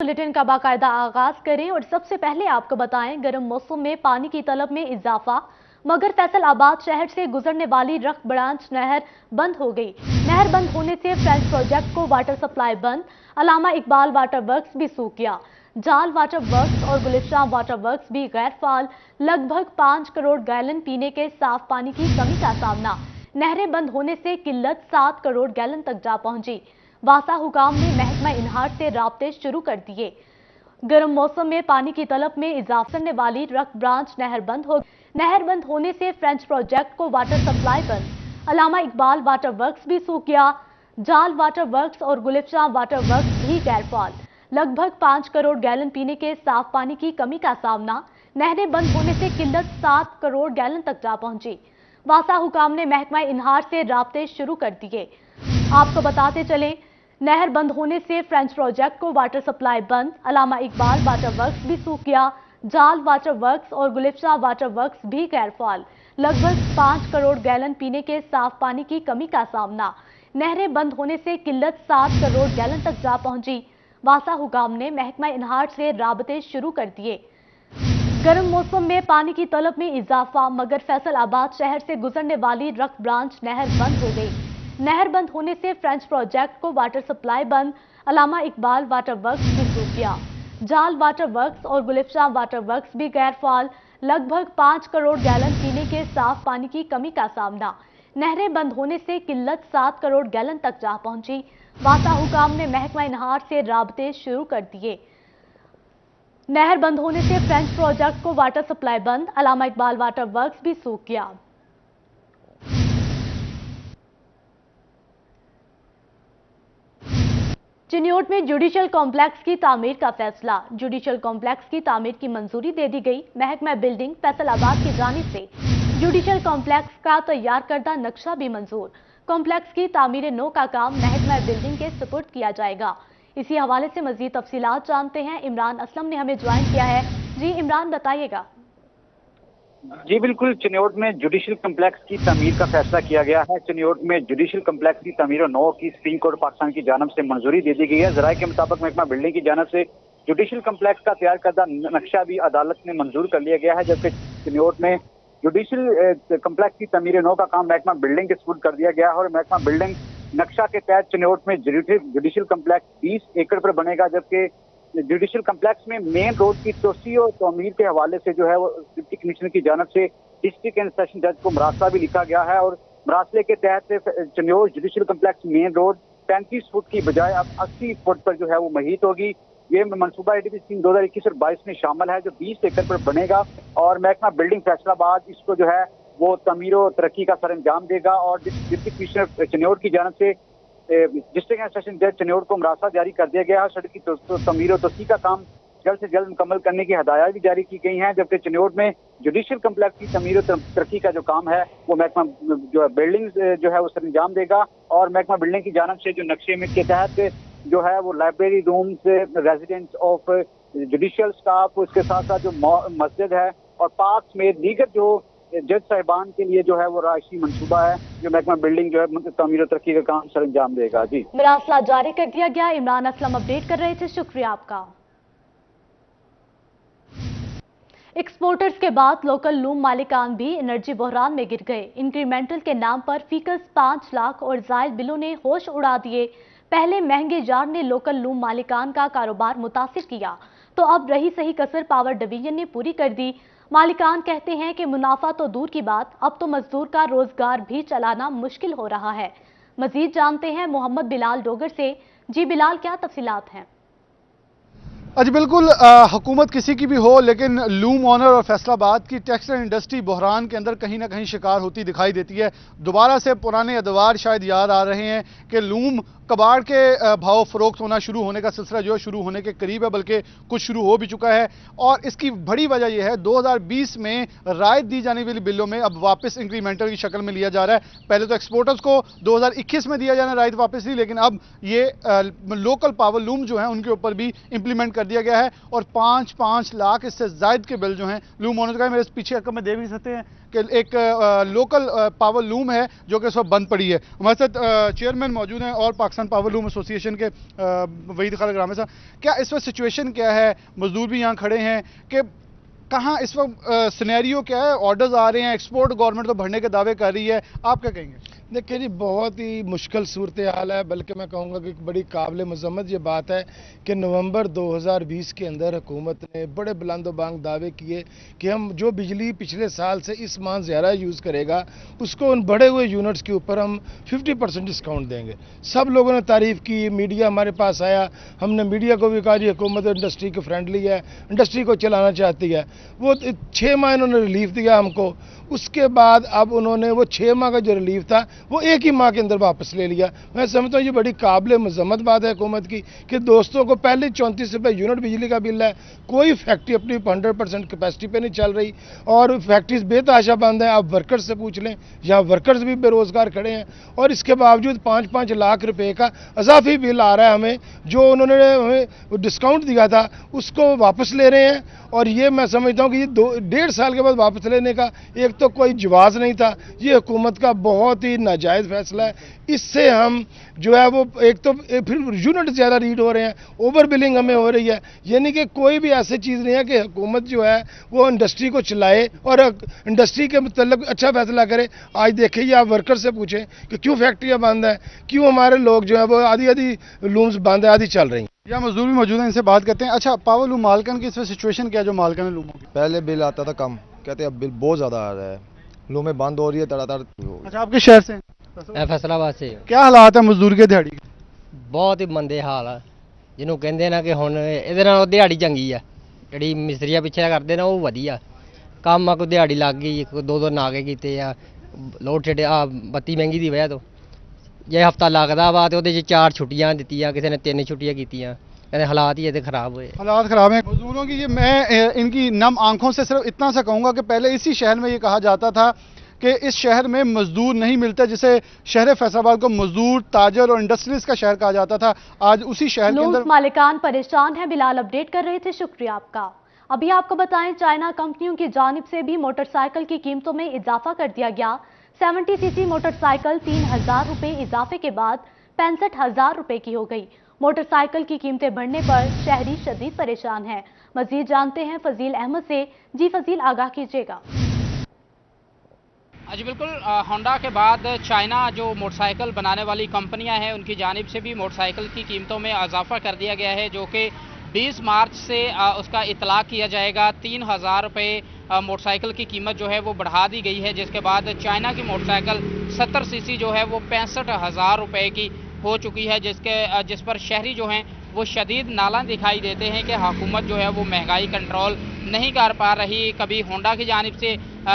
Bulletin का बाकायदा आगाज करें और सबसे पहले आपको बताएं गर्म मौसम में पानी की तलब में इजाफा। मगर फैसलाबाद शहर से गुजरने वाली रख ब्रांच नहर बंद हो गई। नहर बंद होने से फ्रेंच प्रोजेक्ट को वाटर सप्लाई बंद। अलामा इकबाल वाटर वर्क्स भी सूख गया। जाल वाटर वर्क्स और गुलिस्तान वाटर वर्क्स भी गैर फाल। लगभग 5 करोड़ गैलन पीने के साफ पानी की कमी का सामना। नहरें बंद होने से किल्लत 7 करोड़ गैलन तक जा पहुंची। वासा हुकाम ने महकमा इनहार से राब्ते शुरू कर दिए। गर्म मौसम में पानी की तलब में इजाफा करने वाली रख ब्रांच नहर बंद होने से फ्रेंच प्रोजेक्ट को वाटर सप्लाई बंद। अलामा इकबाल वाटर वर्क्स भी सूख गया। जाल वाटर वर्क्स और गुलिस्तान वाटर वर्क्स भी गैरफाल। लगभग 5 करोड़ गैलन पीने के साफ पानी की कमी का सामना। नहरें बंद होने से किल्लत 7 करोड़ गैलन तक जा पहुंची। वासा हुकाम ने महकमा इनहार से राब्ते शुरू कर दिए। आपको बताते चलें, नहर बंद होने से फ्रेंच प्रोजेक्ट को वाटर सप्लाई बंद। अलामा इकबाल वाटर वर्क्स भी सूख गया। जाल वाटर वर्क्स और गुलिस्तान वाटर वर्क्स भी गैरफाल। लगभग 5 करोड़ गैलन पीने के साफ पानी की कमी का सामना। नहरें बंद होने से किल्लत 7 करोड़ गैलन तक जा पहुंची। वासा हुकाम ने महकमा इनहार से राबते शुरू कर दिए। गर्म मौसम में पानी की तलब में इजाफा, मगर फैसलाबाद शहर से गुजरने वाली रख ब्रांच नहर बंद हो गई। नहर बंद होने से फ्रेंच प्रोजेक्ट को वाटर सप्लाई बंद। अलामा इकबाल वाटर वर्क्स भी सूख गया। जाल वाटर वर्क्स और गुलिस्तान वाटर वर्क्स भी गैरफाल। लगभग 5 करोड़ गैलन पीने के साफ पानी की कमी का सामना। नहरें बंद होने से किल्लत 7 करोड़ गैलन तक जा पहुंची। वासा हुकाम ने महकमा इनहार से राबते शुरू कर दिए। नहर बंद होने से फ्रेंच प्रोजेक्ट को वाटर सप्लाई बंद। अलामा इकबाल वाटर वर्क्स भी सूख गया। चिन्योट में जुडिशल कॉम्प्लेक्स की तामीर का फैसला। जुडिशल कॉम्प्लेक्स की तामीर की मंजूरी दे दी गई। महकमा बिल्डिंग फैसलाबाद की जानिब से जुडिशल कॉम्प्लेक्स का तैयार करदा नक्शा भी मंजूर। कॉम्प्लेक्स की तामीर नौ का काम महकमा बिल्डिंग के सुपुर्द किया जाएगा। इसी हवाले से मजीद तफसीलात जानते हैं। इमरान असलम ने हमें ज्वाइन किया है। जी इमरान, बताइएगा। जी बिल्कुल, चिन्योट में जुडिशल कम्प्लेक्स की तमीर का फैसला किया गया है। चिन्योट में जुडिशल कम्प्लेक्स की तमीर 9 की सुप्रीम कोर्ट पाकिस्तान की जानब से मंजूरी दे दी गई है। जराये के मुताबिक महकमा बिल्डिंग की जानब से जुडिशल कम्प्लेक्स का तैयार करदा नक्शा भी अदालत में मंजूर कर लिया गया है, जबकि चिन्योट में जुडिशल कम्प्लेक्स की तमीर 9 का काम महकमा बिल्डिंग के सुपुर्द कर दिया गया है। और महकमा बिल्डिंग नक्शा के तहत चिन्योट में जुडिशल कम्प्लेक्स 20 एकड़ पर बनेगा, जबकि जुडिशल कम्प्लेक्स में मेन रोड की तोसी और तमीर के हवाले से जो है वो डिप्टी कमिश्नर की जानब से डिस्ट्रिक्ट एंड सेशन जज को मरासला भी लिखा गया है। और मरासले के तहत Chiniot judicial complex main road 35 foot की बजाय अब 80 फुट पर जो है वो मुहित होगी। ये मनसूबा ADP स्कीम 2021 और 22 में शामिल है, जो 20 एकड़ पर बनेगा। और महकमा बिल्डिंग फैसलाबाद इसको जो है वो तमीर और तरक्की का सर अंजाम देगा। और डिप्टी कमिश्नर चिन्योट की जानब से डिस्ट्रिक्ट एंड सेशन जज चिन्योट को मरासला जारी कर दिया गया है। सड़क की तमीर और तोसी का काम जल्द से जल्द मुकम्मल करने की हदायत भी जारी की गई हैं, जबकि चिन्योट में जुडिशल कम्प्लेक्स की तमीर और तरक्की का जो काम है वो महकमा जो है बिल्डिंग जो है वो सर अंजाम देगा। और महकमा बिल्डिंग की जानब से जो नक्शे में के तहत जो है वो library rooms, residence of judicial staff, उसके साथ साथ जो मस्जिद है और पार्क में दीगर जो जज साहिबान के लिए जो है वो राशि मंसूबा है, जो महकमा बिल्डिंग जो है तमीर और तरक्की का काम सर अंजाम देगा। जी, मरासला जारी कर दिया गया। इमरान असलम अपडेट कर रहे थे, शुक्रिया आपका। एक्सपोर्टर्स के बाद लोकल लूम मालिकान भी एनर्जी बहरान में गिर गए। इंक्रीमेंटल के नाम पर फीकस 5 लाख और जायद बिलों ने होश उड़ा दिए। पहले महंगे जार ने लोकल लूम मालिकान का कारोबार मुतासिर किया, तो अब रही सही कसर पावर डिवीजन ने पूरी कर दी। मालिकान कहते हैं कि मुनाफा तो दूर की बात, अब तो मजदूर का रोजगार भी चलाना मुश्किल हो रहा है। मजीद जानते हैं मोहम्मद बिलाल डोगर से। जी बिलाल, क्या तफसीलात हैं? जी बिल्कुल, हुकूमत किसी की भी हो, लेकिन लूम ऑनर और फैसलाबाद की टेक्सटाइल इंडस्ट्री बहरान के अंदर कहीं ना कहीं शिकार होती दिखाई देती है। दोबारा से पुराने अदवार शायद याद आ रहे हैं कि लूम कबाड़ के भाव फरोख्त होना शुरू होने का सिलसिला जो है शुरू होने के करीब है, बल्कि कुछ शुरू हो भी चुका है। और इसकी बड़ी वजह यह है 2020 में रायत दी जाने वाली बिलों में अब वापस इंक्रीमेंटल की शक्ल में लिया जा रहा है। पहले तो एक्सपोर्टर्स को 2021 में दिया जाना रायत वापस ली, लेकिन अब ये लोकल पावर लूम जो है उनके ऊपर भी इंप्लीमेंट कर दिया गया है। और 5-5 लाख इससे ज्यादा के बिल जो हैं लूम ओनर्स का, मेरे पीछे रकम में दे भी सकते हैं کہ ایک لوکل پاور لوم ہے جو کہ اس وقت بند پڑی ہے. ہمارے ساتھ چیئرمین موجود ہیں اور پاکستان پاور لوم ایسوسی ایشن کے وحید خالق رحمت صاحب. کیا اس وقت سچویشن کیا ہے؟ مزدور بھی یہاں کھڑے ہیں کہ کہاں اس وقت سینیریو کیا ہے؟ آرڈرز آ رہے ہیں، ایکسپورٹ گورنمنٹ تو بڑھنے کے دعوے کر رہی ہے، آپ کیا کہیں گے؟ دیکھیں جی، بہت ہی مشکل صورتحال ہے، بلکہ میں کہوں گا کہ ایک بڑی قابل مذمت یہ بات ہے کہ نومبر 2020 کے اندر حکومت نے بڑے بلند و بانگ دعوے کیے کہ ہم جو بجلی پچھلے سال سے اس ماہ زیادہ یوز کرے گا اس کو ان بڑے ہوئے یونٹس کے اوپر ہم 50% ڈسکاؤنٹ دیں گے. سب لوگوں نے تعریف کی، میڈیا ہمارے پاس آیا، ہم نے میڈیا کو بھی کہا جی حکومت انڈسٹری کے فرینڈلی ہے، انڈسٹری کو چلانا چاہتی ہے. وہ 6 ماہ انہوں نے ریلیف دیا ہم کو. اس کے بعد اب انہوں نے وہ 6 ماہ کا جو ریلیف تھا وہ ایک ہی ماہ کے اندر واپس لے لیا. میں سمجھتا ہوں یہ بڑی قابل مذمت بات ہے حکومت کی کہ دوستوں کو پہلے 34 روپے یونٹ بجلی کا بل ہے، کوئی فیکٹری اپنی 100% کیپیسٹی پہ نہیں چل رہی اور فیکٹریز بے تحاشا بند ہیں. آپ ورکرز سے پوچھ لیں، یہاں ورکرز بھی بے روزگار کھڑے ہیں اور اس کے باوجود 5-5 لاکھ روپے کا اضافی بل آ رہا ہے ہمیں. جو انہوں نے ہمیں ڈسکاؤنٹ دیا تھا اس کو واپس لے رہے ہیں اور یہ میں سمجھتا ہوں کہ یہ 1.5 سال کے بعد واپس لینے کا ایک تو کوئی جواز نہیں تھا. یہ حکومت کا بہت ہی ناجائز فیصلہ ہے. اس سے ہم جو ہے وہ ایک تو پھر یونٹ زیادہ ریڈ ہو رہے ہیں، اوور بلنگ ہمیں ہو رہی ہے. یعنی کہ کوئی بھی ایسی چیز نہیں ہے کہ حکومت جو ہے وہ انڈسٹری کو چلائے اور انڈسٹری کے متعلق اچھا فیصلہ کرے. آج دیکھیے آپ ورکر سے پوچھیں کہ کیوں فیکٹریاں بند ہیں، کیوں ہمارے لوگ جو ہے وہ آدھی لومز بند ہیں، آدھی چل رہی ہیں. یا مزدور بھی موجود ہیں، ان سے بات کرتے ہیں. اچھا، پاور لوم مالکن کی اس وقت سچویشن کیا ہے جو مالکن ہے لوموں کی؟ پہلے بل آتا تھا کم، کہتے اب بل بہت زیادہ آ رہا ہے، لومیں بند ہو رہی ہے تڑاتڑ. اچھا، آپ کس شہر سے ہیں؟ فیصل آباد سے. کیا حالات ہے مزدور کے دیہڑی کے؟ ਬਹੁਤ ਹੀ ਮੰਦੇ ਹਾਲ ਆ, ਜਿਹਨੂੰ ਕਹਿੰਦੇ ਨਾ ਕਿ ਹੁਣ ਇਹਦੇ ਨਾਲ ਦਿਹਾੜੀ ਚੰਗੀ ਆ, ਜਿਹੜੀ ਮਿਸਤਰੀਆਂ ਪਿੱਛੇ ਕਰਦੇ ਨਾ ਉਹ ਵਧੀਆ ਕੰਮ ਆ. ਕੋਈ ਦਿਹਾੜੀ ਲੱਗ ਗਈ, ਕੋਈ 2-2 ਨਾਗੇ ਕੀਤੇ ਆ, ਲੋਡ ਸ਼ੈਡ ਆ ਬੱਤੀ ਮਹਿੰਗੀ ਦੀ ਵਜ੍ਹਾ ਤੋਂ. ਜੇ ਹਫਤਾ ਲੱਗਦਾ ਵਾ ਤੇ ਉਹਦੇ 'ਚ 4 ਛੁੱਟੀਆਂ ਦਿੱਤੀਆਂ, ਕਿਸੇ ਨੇ 3 ਛੁੱਟੀਆਂ ਕੀਤੀਆਂ. ਕਹਿੰਦੇ ਹਾਲਾਤ ਹੀ ਇਹਦੇ ਖਰਾਬ ਹੋਏ. حالات خراب ہیں مزدوروں کی. یہ میں ان کی نم آنکھوں سے صرف اتنا سا کہوں گا کہ پہلے اسی شہر میں یہ کہا جاتا تھا کہ اس شہر میں مزدور نہیں ملتے، جسے شہر فیصل آباد کو مزدور، تاجر اور انڈسٹریز کا شہر کہا جاتا تھا. آج اسی شہر کے اندر لومز مالکان پریشان ہیں. بلال اپڈیٹ کر رہے تھے، شکریہ آپ کا. ابھی آپ کو بتائیں چائنا کمپنیوں کی جانب سے بھی موٹر سائیکل کی قیمتوں میں اضافہ کر دیا گیا. 70 سی سی موٹر سائیکل 3,000 روپے اضافے کے بعد 65,000 روپے کی ہو گئی. موٹر سائیکل کی قیمتیں بڑھنے پر شہری شدید پریشان ہیں. مزید جانتے ہیں فضیل احمد سے. جی فضیل، آگاہ کیجیے گا. جی بالکل، ہونڈا کے بعد چائنا جو موٹر سائیکل بنانے والی کمپنیاں ہیں ان کی جانب سے بھی موٹر سائیکل کی قیمتوں میں اضافہ کر دیا گیا ہے، جو کہ 20 مارچ سے اس کا اطلاق کیا جائے گا. 3,000 روپے موٹر سائیکل کی قیمت جو ہے وہ بڑھا دی گئی ہے، جس کے بعد چائنا کی موٹر سائیکل 70 سی سی جو ہے وہ 65,000 روپے کی ہو چکی ہے، جس پر شہری جو ہیں وہ شدید نالاں دکھائی دیتے ہیں کہ حکومت جو ہے وہ مہنگائی کنٹرول نہیں کر پا رہی. کبھی ہونڈا کی جانب سے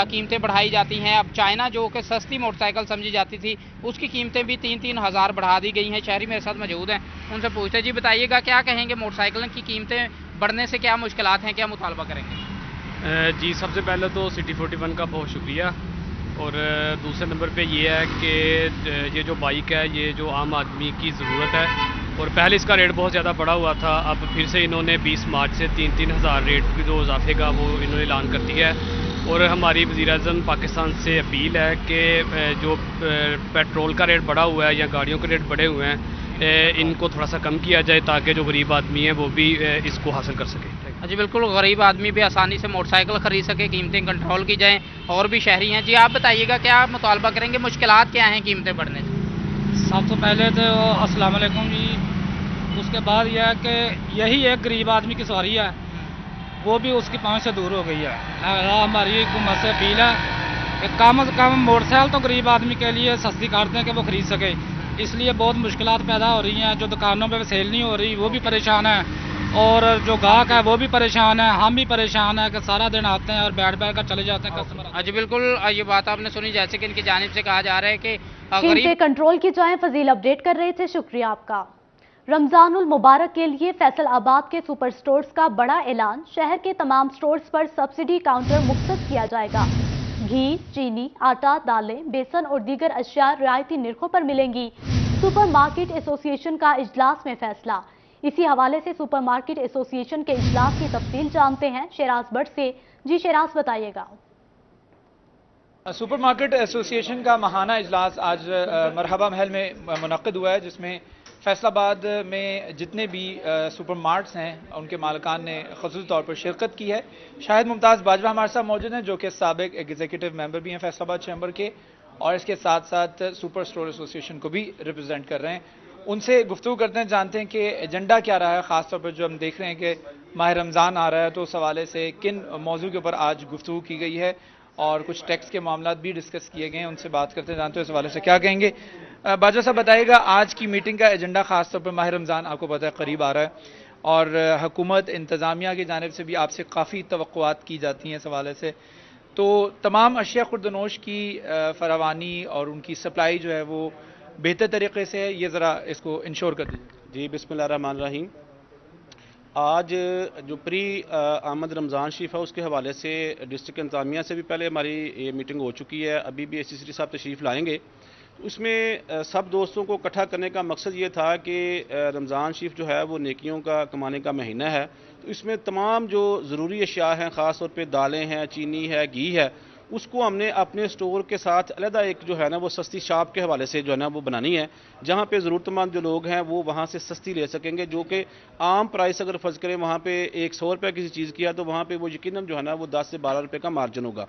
قیمتیں بڑھائی جاتی ہیں، اب چائنا جو کہ سستی موٹر سائیکل سمجھی جاتی تھی اس کی قیمتیں بھی 3,000 بڑھا دی گئی ہیں. شہری میرے ساتھ موجود ہیں، ان سے پوچھتے جی بتائیے گا کیا کہیں گے موٹر سائیکل کی قیمتیں بڑھنے سے کیا مشکلات ہیں، کیا مطالبہ کریں گے؟ جی سب سے پہلے تو سٹی 41 کا بہت شکریہ، اور دوسرے نمبر پہ یہ ہے کہ یہ جو بائک ہے یہ جو عام آدمی کی ضرورت ہے، اور پہلے اس کا ریٹ بہت زیادہ بڑھا ہوا تھا. اب پھر سے انہوں نے 20 مارچ سے 3,000 ریٹ کی جو اضافے کا وہ انہوں نے اعلان کر دیا ہے. اور ہماری وزیر اعظم پاکستان سے اپیل ہے کہ جو پیٹرول کا ریٹ بڑھا ہوا ہے یا گاڑیوں کے ریٹ بڑھے ہوئے ہیں ان کو تھوڑا سا کم کیا جائے تاکہ جو غریب آدمی ہیں وہ بھی اس کو حاصل کر سکے. جی بالکل، غریب آدمی بھی آسانی سے موٹر سائیکل خرید سکے، قیمتیں کنٹرول کی جائیں، اور بھی شہری ہیں. جی آپ بتائیے گا کیا مطالبہ کریں گے، مشکلات کیا ہیں قیمتیں بڑھنے سے؟ سب سے پہلے تو السلام علیکم جی. اس کے بعد یہ ہے کہ یہی ایک غریب آدمی کی سواری ہے، وہ بھی اس کی پہنچ سے دور ہو گئی ہے. ہماری حکومت سے اپیل ہے کہ کم از کم موٹر سائیکل تو غریب آدمی کے لیے سستی کر دیں کہ وہ خرید سکے. اس لیے بہت مشکلات پیدا ہو رہی ہیں. جو دکانوں پہ سیل نہیں ہو رہی وہ بھی پریشان ہیں، اور جو گاہک ہے وہ بھی پریشان ہے، ہم بھی پریشان ہیں کہ سارا دن آتے ہیں اور بیٹھ کر چلے جاتے ہیں کسٹمر. جی بالکل، یہ بات آپ نے سنی، جیسے کہ ان کی جانب سے کہا جا رہا ہے کہ قیمتیں کنٹرول کی جائیں. فضیل اپڈیٹ کر رہے تھے، شکریہ آپ کا. رمضان المبارک کے لیے فیصل آباد کے سپر سٹورز کا بڑا اعلان. شہر کے تمام سٹورز پر سبسڈی کاؤنٹر مختص کیا جائے گا. گھی، چینی، آٹا، دالیں، بیسن اور دیگر اشیاء رعایتی نرخوں پر ملیں گی. سپر مارکیٹ ایسوسی ایشن کا اجلاس میں فیصلہ. اسی حوالے سے سپر مارکیٹ ایسوسی ایشن کے اجلاس کی تفصیل جانتے ہیں شیراز بٹ سے. جی شیراز، بتائیے گا. سپر مارکیٹ ایسوسی ایشن کا ماہانہ اجلاس آج مرحبا محل میں منعقد ہوا ہے، جس میں فیصل آباد میں جتنے بھی سپر مارٹس ہیں ان کے مالکان نے خصوصی طور پر شرکت کی ہے۔ شاہد ممتاز باجوہ ہمارے ساتھ موجود ہیں، جو کہ سابق ایگزیکٹو ممبر بھی ہیں فیصل آباد چیمبر کے، اور اس کے ساتھ ساتھ سپر سٹور ایسوسی ایشن کو بھی ریپرزینٹ کر رہے ہیں۔ ان سے گفتگو کرتے ہیں، جانتے ہیں کہ ایجنڈا کیا رہا ہے، خاص طور پر جو ہم دیکھ رہے ہیں کہ ماہ رمضان آ رہا ہے، تو اس حوالے سے کن موضوع کے اوپر آج گفتگو کی گئی ہے، اور کچھ ٹیکس کے معاملات بھی ڈسکس کیے گئے ہیں۔ ان سے بات کرتے ہیں، جانتے ہیں اس حوالے سے کیا کہیں گے۔ باجوہ صاحب بتائیے گا، آج کی میٹنگ کا ایجنڈا خاص طور پر ماہ رمضان آپ کو پتہ ہے قریب آ رہا ہے، اور حکومت انتظامیہ کی جانب سے بھی آپ سے کافی توقعات کی جاتی ہیں اس حوالے سے، تو تمام اشیاء خوردنوش کی فراوانی اور ان کی سپلائی جو ہے وہ بہتر طریقے سے ہے، یہ ذرا اس کو انشور کر دیجیے۔ جی بسم اللہ الرحمن الرحیم۔ آج جو پری آمد رمضان شریف ہے اس کے حوالے سے ڈسٹرکٹ انتظامیہ سے بھی پہلے ہماری یہ میٹنگ ہو چکی ہے، ابھی بھی ایس سی صاحب تشریف لائیں گے۔ اس میں سب دوستوں کو اکٹھا کرنے کا مقصد یہ تھا کہ رمضان شریف جو ہے وہ نیکیوں کا کمانے کا مہینہ ہے، تو اس میں تمام جو ضروری اشیاء ہیں، خاص طور پہ دالیں ہیں، چینی ہے، گھی ہے، اس کو ہم نے اپنے سٹور کے ساتھ علیحدہ ایک جو ہے نا وہ سستی شاپ کے حوالے سے جو ہے نا وہ بنانی ہے، جہاں پہ ضرورت مند جو لوگ ہیں وہ وہاں سے سستی لے سکیں گے، جو کہ عام پرائس اگر فرض کریں وہاں پہ 100 روپے کسی چیز کیا تو وہاں پہ وہ یقیناً جو ہے نا وہ 10 سے 12 روپے کا مارجن ہوگا۔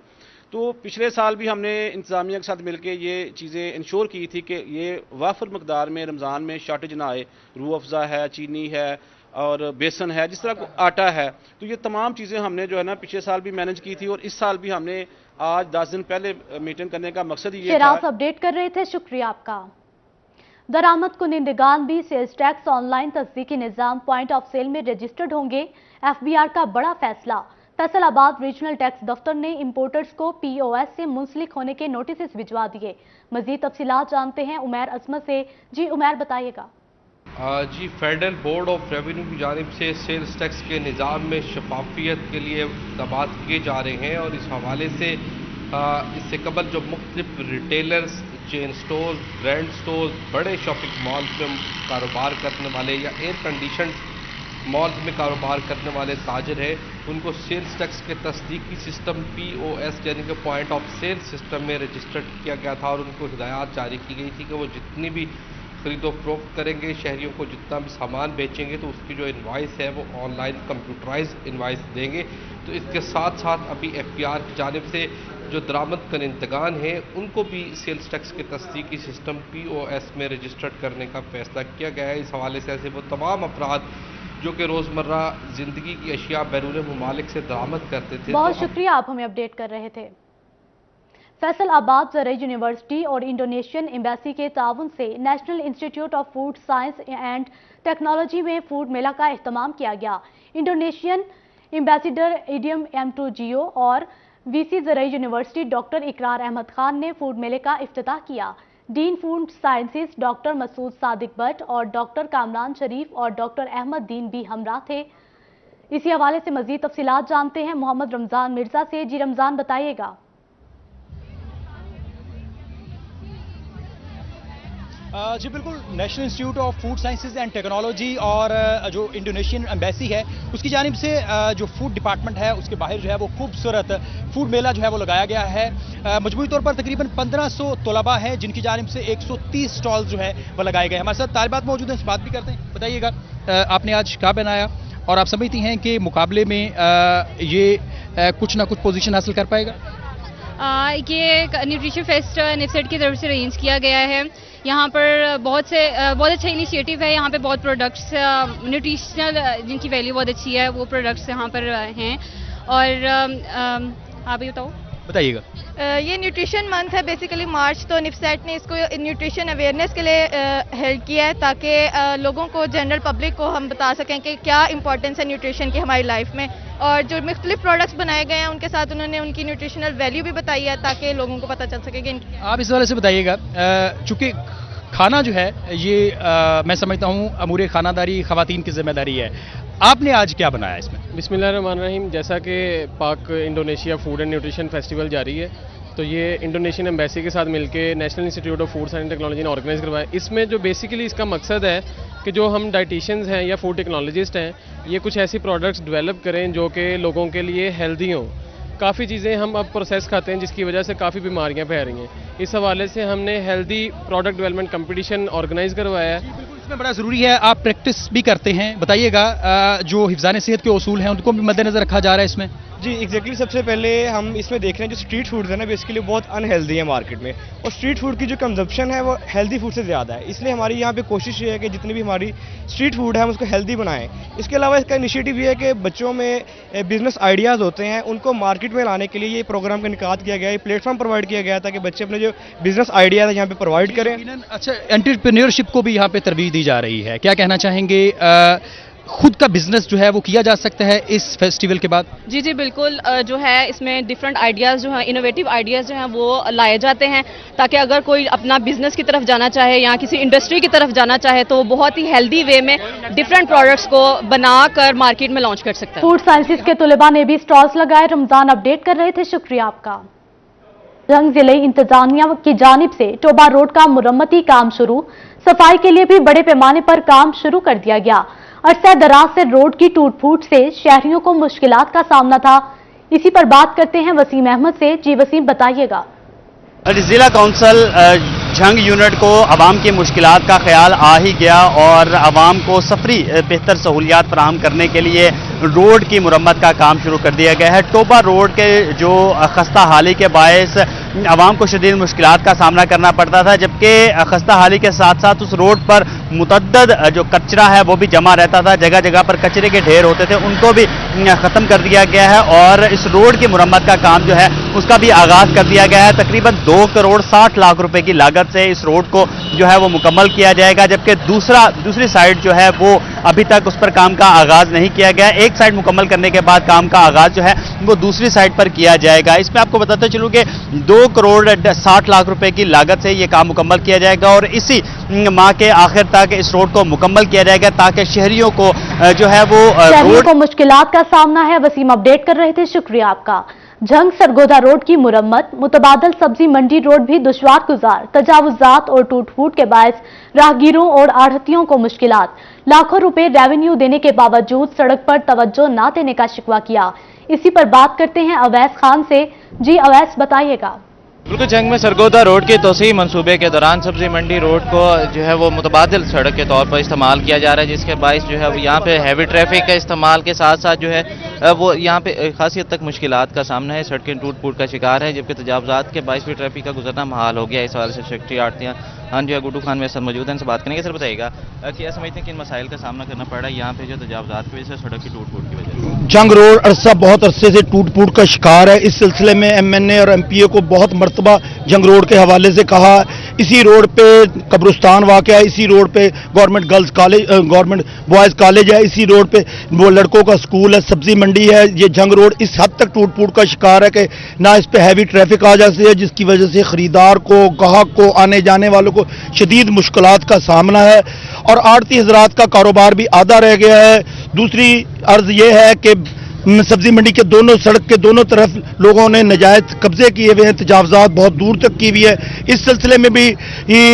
تو پچھلے سال بھی ہم نے انتظامیہ کے ساتھ مل کے یہ چیزیں انشور کی تھی کہ یہ وافر مقدار میں رمضان میں شارٹیج نہ آئے، روح افزا ہے، چینی ہے اور بیسن ہے، جس طرح آٹا ہے، تو یہ تمام چیزیں ہم نے جو ہے نا پچھلے سال بھی مینج کی تھی، اور اس سال بھی ہم نے آج 10 دن پہلے میٹنگ کرنے کا مقصد یہ تھا۔ اپ ڈیٹ کر رہے تھے، شکریہ آپ کا۔ درآمد کنندگان بھی سیلز ٹیکس آن لائن تصدیقی نظام پوائنٹ آف سیل میں رجسٹرڈ ہوں گے۔ ایف بی آر کا بڑا فیصلہ، فیصل آباد ریجنل ٹیکس دفتر نے امپورٹرز کو پی او ایس سے منسلک ہونے کے نوٹسز بھجوا دیے۔ مزید تفصیلات جانتے ہیں عمیر عصمت سے۔ جی عمیر بتائیے گا۔ جی فیڈرل بورڈ آف ریونیو کی جانب سے سیلز ٹیکس کے نظام میں شفافیت کے لیے اقدامات کیے جا رہے ہیں، اور اس حوالے سے اس سے قبل جو مختلف ریٹیلرز، چین سٹورز، برانڈ سٹورز، بڑے شاپنگ مالز میں کاروبار کرنے والے یا ایئر کنڈیشنڈ مالز میں کاروبار کرنے والے تاجر ہیں، ان کو سیلز ٹیکس کے تصدیقی سسٹم پی او ایس یعنی کہ پوائنٹ آف سیل سسٹم میں رجسٹرڈ کیا گیا تھا، اور ان کو ہدایات جاری کی گئی تھی کہ وہ جتنی بھی خرید و فروخت کریں گے، شہریوں کو جتنا بھی سامان بیچیں گے تو اس کی جو انوائس ہے وہ آن لائن کمپیوٹرائز انوائس دیں گے۔ تو اس کے ساتھ ساتھ ابھی ایف پی آر کی جانب سے جو درآمد کنندگان ہیں ان کو بھی سیلز ٹیکس کے تصدیقی سسٹم پی او ایس میں رجسٹرڈ کرنے کا فیصلہ کیا گیا ہے۔ اس حوالے سے ایسے وہ تمام افراد جو کہ روزمرہ زندگی کی اشیاء بیرون ممالک سے درآمد کرتے تھے۔ بہت شکریہ، آپ ہمیں اپڈیٹ کر رہے تھے۔ فیصل آباد زرعی یونیورسٹی اور انڈونیشین ایمبیسی کے تعاون سے national institute of food science and technology میں فوڈ میلہ کا اہتمام کیا گیا۔ انڈونیشین ایمبیسیڈر ایڈیم ایمٹوجیو اور وی سی زرعی یونیورسٹی ڈاکٹر اقرار احمد خان نے فوڈ میلے کا افتتاح کیا۔ Dean food sciences doctor Masood Sadiq Butt اور ڈاکٹر کامران شریف اور ڈاکٹر احمد دین بھی ہمراہ تھے۔ اسی حوالے سے مزید تفصیلات جانتے ہیں محمد رمضان مرزا سے۔ جی رمضان بتائیے گا۔ جی بالکل، national institute of food sciences and technology اور جو انڈونیشین ایمبیسی ہے اس کی جانب سے جو فوڈ ڈپارٹمنٹ ہے اس کے باہر جو ہے وہ خوبصورت فوڈ میلہ جو ہے وہ لگایا گیا ہے۔ مجموعی طور پر تقریباً 1500 طلباء ہیں جن کی جانب سے 130 سٹال جو ہے وہ لگائے گئے۔ ہمارے ساتھ طالبات موجود ہیں، اس بات بھی کرتے ہیں۔ بتائیے گا آپ نے آج کیا بنایا اور آپ سمجھتی ہیں کہ مقابلے میں یہ کچھ نہ کچھ پوزیشن حاصل کر پائے گا؟ یہ نیوٹریشن فیسٹ نیفسیڈ کی طرف سے ارینج کیا گیا ہے۔ یہاں پر بہت اچھا انیشیٹو ہے۔ یہاں پہ بہت پروڈکٹس نیوٹریشنل جن کی ویلیو بہت اچھی ہے وہ پروڈکٹس یہاں پر ہیں۔ اور آپ بھی بتائیے گا۔ یہ نیوٹریشن منتھ ہے بیسیکلی مارچ، تو نیفسیٹ نے اس کو نیوٹریشن اویئرنیس کے لیے ہیلڈ کیا ہے تاکہ لوگوں کو، جنرل پبلک کو ہم بتا سکیں کہ کیا امپورٹنس ہے نیوٹریشن کی ہماری لائف میں، اور جو مختلف پروڈکٹس بنائے گئے ہیں ان کے ساتھ انہوں نے ان کی نیوٹریشنل ویلیو بھی بتائی ہے تاکہ لوگوں کو پتہ چل سکے کہ آپ اس حوالے سے بتائیے گا، چونکہ کھانا جو ہے یہ میں سمجھتا ہوں امور خانہ داری خواتین کی ذمہ داری ہے، آپ نے آج کیا بنایا اس میں؟ بسم اللہ الرحمن الرحیم۔ جیسا کہ پاک Indonesia food and nutrition festival جاری ہے، تو یہ انڈونیشین ایمبیسی کے ساتھ مل کے national institute of food science and technology نے آرگنائز کروایا۔ اس میں جو بیسیکلی اس کا مقصد ہے کہ جو ہم ڈائٹیشنز ہیں یا فوڈ ٹیکنالوجسٹ ہیں، یہ کچھ ایسی پروڈکٹس ڈیولپ کریں جو کہ لوگوں کے لیے ہیلدی ہوں۔ काफ़ी चीज़ें हम अब प्रोसेस खाते हैं जिसकी वजह से काफ़ी बीमारियां फैल रही हैं। इस हवाले से हमने healthy product development competition organise करवाया है। इसमें बड़ा ज़रूरी है, आप प्रैक्टिस भी करते हैं, बताइएगा जो हिफ्ज़ान सेहत के उसूल हैं उनको भी मद्देनज़र रखा जा रहा है इसमें? जी एग्जैक्टली सबसे पहले हम इसमें देख रहे हैं जो स्ट्रीट फूड है ना बेसिकली बहुत अनहेल्दी है मार्केट में, और स्ट्रीट फूड की जो कंजप्शन है वो हेल्दी फूड से ज़्यादा है। इसलिए हमारी यहाँ पे कोशिश ये है कि जितनी भी हमारी स्ट्रीट फूड है हम उसको हेल्दी बनाएं। इसके अलावा इसका इनिशिएटिव ये है कि बच्चों में बिजनेस आइडियाज़ होते हैं उनको मार्केट में लाने के लिए ये प्रोग्राम का इनकाद किया गया है, प्लेटफॉर्म प्रोवाइड किया गया ताकि बच्चे अपने जो बिजनेस आइडियाज़ है यहाँ पे प्रोवाइड करें। अच्छा, एंटरप्रेन्योरशिप को भी यहाँ पे तरजीह दी जा रही है, क्या कहना चाहेंगे? खुद का बिजनेस जो है वो किया जा सकता है इस फेस्टिवल के बाद? जी जी बिल्कुल, जो है इसमें डिफरेंट आइडियाज़ जो हैं, इनोवेटिव आइडियाज़ जो हैं वो लाए जाते हैं ताकि अगर कोई अपना बिजनेस की तरफ जाना चाहे या किसी इंडस्ट्री की तरफ जाना चाहे तो बहुत ही हेल्दी वे में डिफरेंट प्रोडक्ट्स को बनाकर मार्केट में लॉन्च कर सकता है। फूड साइंसेज के तलबा ने भी स्टॉल्स लगाए, रमजान अपडेट कर रहे थे, शुक्रिया आपका। जंग जिले इंतजामिया की जानिब से टोबा रोड का मुरम्मती काम शुरू, सफाई के लिए भी बड़े पैमाने पर काम शुरू कर दिया गया। अरसा दराज से रोड की टूट फूट से शहरियों को मुश्किलात का सामना था। इसी पर बात करते हैं वसीम अहमद से। जी वसीम, बताइएगा। जिला काउंसिल जंग यूनिट को आवाम की मुश्किलात का ख्याल आ ही गया और आवाम को सफरी बेहतर सहूलियात फराहम करने के लिए रोड की मुरम्मत का काम शुरू कर दिया गया है। टोबा रोड के जो खस्ता हाली के बायस आवाम को शदीद मुश्किलात का सामना करना पड़ता था, जबकि खस्ता हाली के साथ साथ उस रोड पर मुतद्दद जो कचरा है वो भी जमा रहता था। जगह जगह पर कचरे के ढेर होते थे, उनको भी ख़त्म कर दिया गया है और इस रोड की मुरम्मत का काम जो है उसका भी आगाज़ कर दिया गया है। तकरीबन 2 करोड़ 60 लाख रुपए की लागत से इस रोड को जो है वो मुकम्मल किया जाएगा, जबकि दूसरी साइड जो है वो अभी तक उस पर काम का आगाज़ नहीं किया गया। एक साइड मुकम्मल करने के बाद काम का आगाज़ जो है वो दूसरी साइड पर किया जाएगा। इसमें आपको बताते चलूँ कि 2 करोड़ 60 लाख रुपए की लागत से ये काम मुकम्मल किया जाएगा और इसी माह के आखिर तक इस रोड को मुकम्मल किया जाएगा ताकि शहरियों को जो है वो शहरियों को मुश्किलात का सामना है। वसीम अपडेट कर रहे थे, शुक्रिया आपका। जंग सरगोदा रोड की मुरम्मत, मुतबादल सब्जी मंडी रोड भी दुश्वार गुजार, तजावुजात और टूट फूट के बायस राहगीरों और आढ़तियों को मुश्किलात। लाखों रुपए रेवेन्यू देने के बावजूद सड़क पर तवज्जो न देने का शिकवा किया। इसी पर बात करते हैं अवैस खान से। जी अवैस, बताइएगा। बिल्कुल, जंग में सरगोदा रोड के तोसी मंसूबे के दौरान सब्जी मंडी रोड को जो है वो मुतबादिल सड़क के तौर पर इस्तेमाल किया जा रहा है, जिसके बायस जो है यहाँ पे हैवी ट्रैफिक का इस्तेमाल के साथ साथ जो है वो यहाँ पे खासी हद तक मुश्किलात का सामना है, सड़कें टूट फूट का शिकार है, जबकि तजावजात के बायस भी ट्रैफिक का गुजरना महाल हो गया। इस हवाले से सेक्रेटरी आड़तियाँ जो है गुड्डू खान में सर मौजूद हैं, इनसे बात करेंगे। सर बताइएगा क्या समझते हैं कि इन मसाइल का सामना करना पड़ रहा है यहाँ पे जो तजावजात की वजह से, सड़क की टूट फूट की वजह से? जंग रोड अरसा बहुत अरसे से टूट फूट का शिकार है। इस सिलसिले में MNA और MPA को बहुत मरतबा जंग रोड के हवाले से कहा। इसी रोड पे कब्रिस्तान वाक़ है, इसी रोड पे government girls college, government boys college है, इसी रोड पे वो लड़कों का स्कूल है, सब्जी मंडी है। ये जंग रोड इस हद तक टूट फूट का शिकार है कि ना इस पे हैवी ट्रैफिक आ जाती है, जिसकी वजह से खरीदार को, ग्राहक को, आने जाने वालों को शदीद मुश्किलात का सामना है और आड़ती हजरात का कारोबार भी आधा रह गया है। दूसरी अर्ज ये है कि सब्जी मंडी के दोनों सड़क के दोनों तरफ लोगों ने नजायज कब्जे किए हुए हैं, तजावजात बहुत दूर तक की हुई है। इस सिलसिले में भी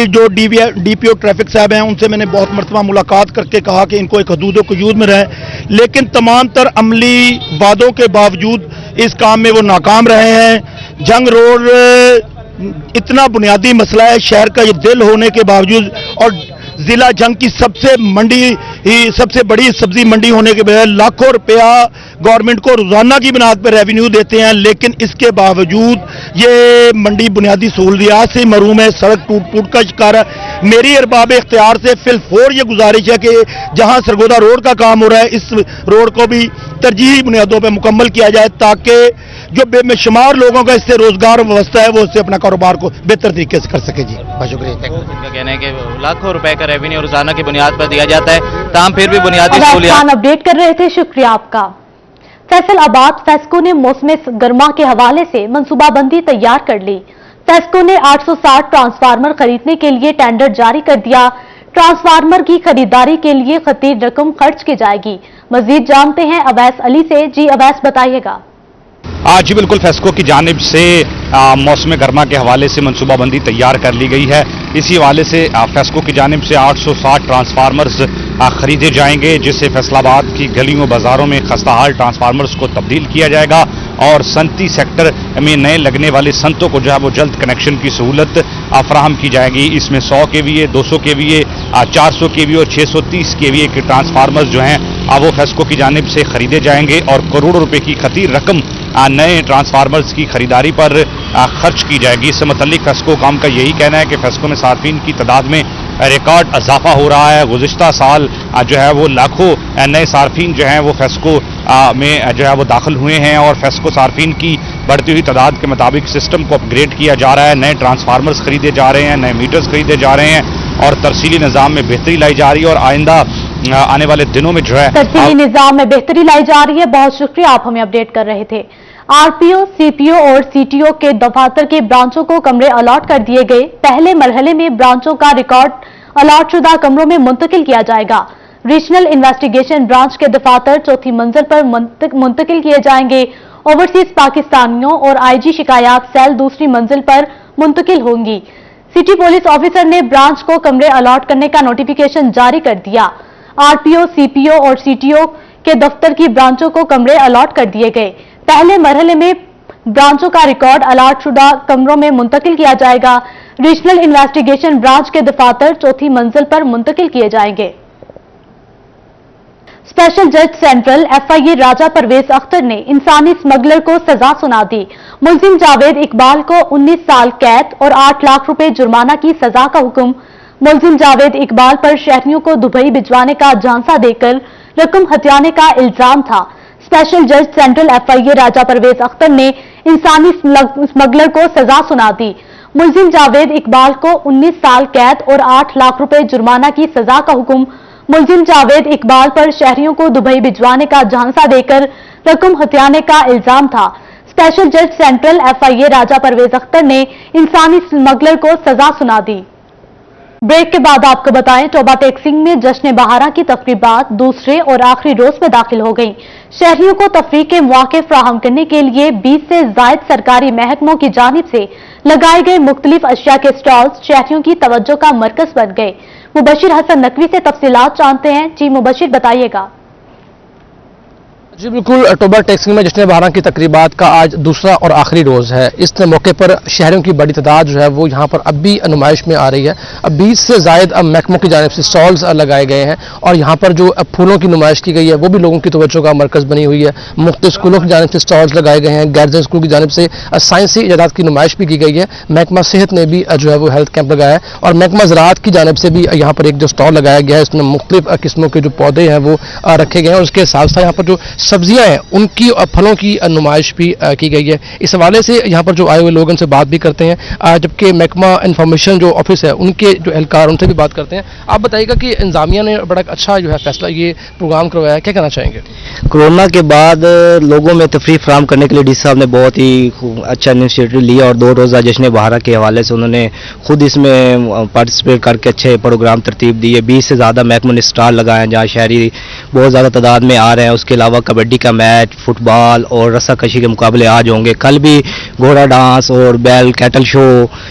जो DPO ट्रैफिक साहब हैं उनसे मैंने बहुत मरतबा मुलाकात करके कहा कि इनको एक हदूद क़यूद में रहें, लेकिन तमाम तर अमली वादों के बावजूद इस काम में वो नाकाम रहे हैं। जंग रोड इतना बुनियादी मसला है शहर का, ये दिल होने के बावजूद और जिला जंग की सबसे बड़ी सब्जी मंडी होने के बजाय लाखों रुपया गवर्नमेंट को रोजाना की बुनियाद पर रेवेन्यू देते हैं, लेकिन इसके बावजूद ये मंडी बुनियादी सहूलियात से महरूम है, सड़क टूट फूट का शिकार है। मेरी अरबाब इख्तियार से फिलफोर ये गुजारिश है कि जहां सरगोदा रोड का काम हो रहा है इस रोड को भी तरजीही बुनियादों पर मुकम्मल किया जाए ताकि जो बेशुमार लोगों का इससे रोजगार व्यवस्था है वो उससे अपना कारोबार को बेहतर तरीके से कर सके। जी बहुत शुक्रिया। इनका कहना है कि लाखों रुपए का रेवेन्यू रोजाना की बुनियाद पर दिया जाता है, ताम फिर भी बुनियादी सहूलियात। अपडेट कर रहे थे, शुक्रिया आपका। फैसलाबाद फेस्को ने मौसम गर्मा के हवाले से मनसूबाबंदी तैयार कर ली। फेस्को ने 860 ट्रांसफार्मर खरीदने के लिए टेंडर जारी कर दिया। ट्रांसफार्मर की खरीदारी के लिए खतीर रकम खर्च की जाएगी। मजीद जानते हैं अवैस अली से। जी अवैस, बताइएगा। जी बिल्कुल, फेस्को की जानिब से मौसम गर्मा के हवाले से मनसूबाबंदी तैयार कर ली गई है। इसी हवाले से फेस्को की जानिब से 860 ट्रांसफार्मर्स खरीदे जाएंगे, जिससे फैसलाबाद की गलियों बाजारों में खस्ताहाल ट्रांसफार्मर्स को तब्दील किया जाएगा और सनती सेक्टर में नए लगने वाले संतों को जो है वो जल्द कनेक्शन की सहूलत फराहम की जाएगी। इसमें 100 kVA, 200 kVA, 400 kVA और 630 kVA के ट्रांसफार्मर्स जो हैं वो फेस्को की जानिब से खरीदे जाएंगे और करोड़ों रुपए की खतीर रकम नए ट्रांसफार्मर्स की खरीदारी पर खर्च की जाएगी। इससे मुतल्लिक फेस्को काम का यही कहना है कि फेस्को में सार्फिन की तादाद में रिकॉर्ड इजाफा हो रहा है। गुज़िश्ता साल जो है वो लाखों नए सार्फिन जो हैं वो फेस्को में जो है वो दाखिल हुए हैं और फेस्को सार्फिन की बढ़ती हुई तादाद के मुताबिक सिस्टम को अपग्रेड किया जा रहा है। नए ट्रांसफार्मर्स खरीदे जा रहे हैं, नए मीटर्स खरीदे जा रहे हैं और तरसीली निज़ाम में बेहतरी लाई जा रही है और आइंदा आने वाले दिनों में जो है तरसीली निज़ाम में बेहतरी लाई जा रही है। बहुत शुक्रिया, आप हमें अपडेट कर रहे थे। आरपीओ, सीपीओ और सीटीओ के दफातर के ब्रांचों को कमरे अलॉट कर दिए गए। पहले मरहले में ब्रांचों का रिकॉर्ड अलॉट शुदा कमरों में मुंतकिल किया जाएगा। रीजनल इन्वेस्टिगेशन ब्रांच के दफातर चौथी मंजिल पर मुंतकिल किए जाएंगे। ओवरसीज पाकिस्तानियों और आईजी शिकायत सेल दूसरी मंजिल पर मुंतकिल होंगी। सिटी पुलिस ऑफिसर ने ब्रांच को कमरे अलॉट करने का नोटिफिकेशन जारी कर दिया। आरपीओ, सीपीओ और सीटीओ के दफ्तर की ब्रांचों को कमरे अलॉट कर दिए गए। पहले मरहले में ब्रांचों का रिकॉर्ड अलॉट शुदा कमरों में मुंतकिल किया जाएगा। रीजनल इन्वेस्टिगेशन ब्रांच के दफातर चौथी मंजिल पर मुंतकिल किए जाएंगे। स्पेशल जज सेंट्रल एफआईए राजा परवेज अख्तर ने इंसानी स्मगलर को सजा सुना दी। मुलजिम जावेद इकबाल को 19 साल कैद और 8 लाख रुपए जुर्माना की सजा का हुक्म। मुलजिम जावेद इकबाल पर शहरियों को दुबई भिजवाने का झांसा देकर रकम हथियाने का इल्जाम था। स्पेशल जज सेंट्रल एफआईए राजा परवेज अख्तर ने इंसानी स्मगलर को सजा सुना दी। मुलजिम जावेद इकबाल को 19 साल कैद और 8 लाख रुपए जुर्माना की सजा का हुक्म। मुलजिम जावेद इकबाल पर शहरियों को दुबई भिजवाने का झांसा देकर रकम हथियाने का इल्जाम था। स्पेशल जज सेंट्रल एफआईए राजा परवेज अख्तर ने इंसानी स्मगलर को सजा सुना दी। ब्रेक के बाद आपको बताएं, टोबा टेक्सिंग में जश्न बहारा की तकरीबात दूसरे और आखिरी रोज में दाखिल हो गई। शहरियों को तफरीह के मौके फराहम करने के लिए 20 से जायद सरकारी महकमों की जानिब से लगाए गए मुख्तलिफ अशिया के स्टॉल्स शहरियों की तवज्जो का मरकज बन गए। मुबशिर हसन नकवी से तफसीलात जानते हैं। जी मुबशिर, बताइएगा। जी बिल्कुल, टोबा टेक्सिंग में जश्न बहारा की तकरीबात का आज दूसरा और आखिरी रोज़ है। इस मौके पर शहरों की बड़ी तादाद जो है वो यहाँ पर अब भी नुमाइश में आ रही है। अब 20 से ज़ायद महकमों की जानिब से स्टॉल्स लगाए गए हैं और यहाँ पर जो फूलों की नुमाइश की गई है वो भी लोगों की तवज्जो का मरकज़ बनी हुई है। मुख्तलिफ स्कूलों की जानिब से स्टॉल्स लगाए गए हैं। गार्जियन स्कूल की जानिब से साइंसी इजादात की नुमाइश भी की गई है। महकमा सेहत ने भी जो है वो हेल्थ कैंप लगाया है और महकमा ज़राअत की जानिब से भी यहाँ पर एक जो स्टॉल लगाया गया है, इसमें मुख्तलिफ किस्मों के जो पौधे हैं वो रखे गए हैं और उसके साथ साथ यहाँ पर जो सब्जियाँ हैं उनकी और फलों की नुमाइश भी की गई है। इस हवाले से यहाँ पर जो आए हुए लोगों से बात भी करते हैं, जबकि महकमा इंफॉर्मेशन जो ऑफिस है उनके जो एहलकार उनसे भी बात करते हैं। आप बताइएगा कि इंतजामिया ने बड़ा अच्छा जो है फैसला ये प्रोग्राम करवाया है, क्या कहना चाहेंगे? कोरोना के बाद लोगों में तफरीह फराहम करने के लिए डी साहब ने बहुत ही अच्छा इनिशिएटिव लिया और 2 रोज़ा जश्न बहारा के हवाले से उन्होंने खुद इसमें पार्टिसिपेट करके अच्छे प्रोग्राम तरतीब दिए। 20 से ज़्यादा महकमों ने स्टॉल लगाए जहाँ शहरी बहुत ज़्यादा तादाद में आ रहे हैं। उसके अलावा कबड्डी का मैच, फुटबॉल और रस्साकशी के मुकाबले आज होंगे। कल भी घोड़ा डांस और बैल कैटल शो,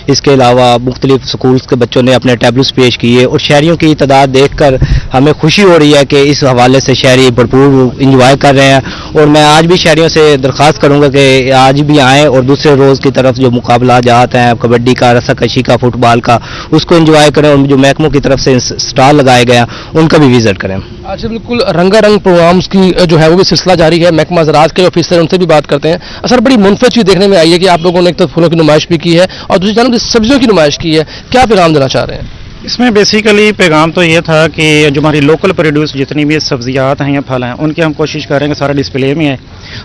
इसके अलावा मुख्तलिफ स्कूल्स के बच्चों ने अपने टैबलूस पेश किए और शहरियों की तादाद देखकर हमें खुशी हो रही है कि इस हवाले से शहरी भरपूर इंजॉय कर रहे हैं। और मैं आज भी शहरियों से दरख्वास्त करूंगा कि आज भी आएँ और दूसरे रोज़ की तरफ जो मुकाबला जाते हैं कबड्डी का, रस्साकशी का, फुटबॉल का, उसको इंजॉय करें और जो महकमों की तरफ से स्टॉल लगाए गए उनका भी विजिट करें। अच्छा, बिल्कुल रंगारंग प्रोग्राम्स की जो है वो भी सिलसिला जारी है। महकमा ज़राअत के ऑफिसर उनसे भी बात करते हैं। असर बड़ी मुनफरद चीज़ देखने में आई है कि आप लोगों ने एक तो फूलों की नुमाइश भी की है और दूसरी जानब सब्जियों की नुमाइश की है। क्या पैगाम देना चाह रहे हैं? इसमें बेसिकली पैगाम तो ये था कि जो हमारी लोकल प्रोड्यूस जितनी भी सब्जियात हैं या फल हैं उनकी हम कोशिश कर रहे हैं कि सारा डिस्प्ले में है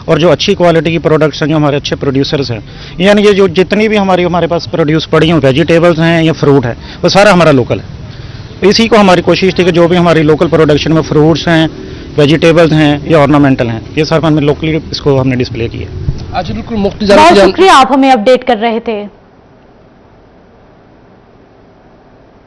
और जो अच्छी क्वालिटी की प्रोडक्ट्स हैं, जो हमारे अच्छे प्रोड्यूसर्स हैं, यानी ये जो जितनी भी हमारे पास प्रोड्यूस पड़ी हुई वेजिटेबल्स हैं या फ्रूट है वो सारा हमारा लोकल है। इसी को हमारी कोशिश थी कि जो भी हमारी लोकल प्रोडक्शन में फ्रूट्स हैं, वेजिटेबल्स हैं या ऑर्नामेंटल हैं, ये सारा हमने लोकली इसको हमने डिस्प्ले किया। बहुत शुक्रिया, आप हमें अपडेट कर रहे थे।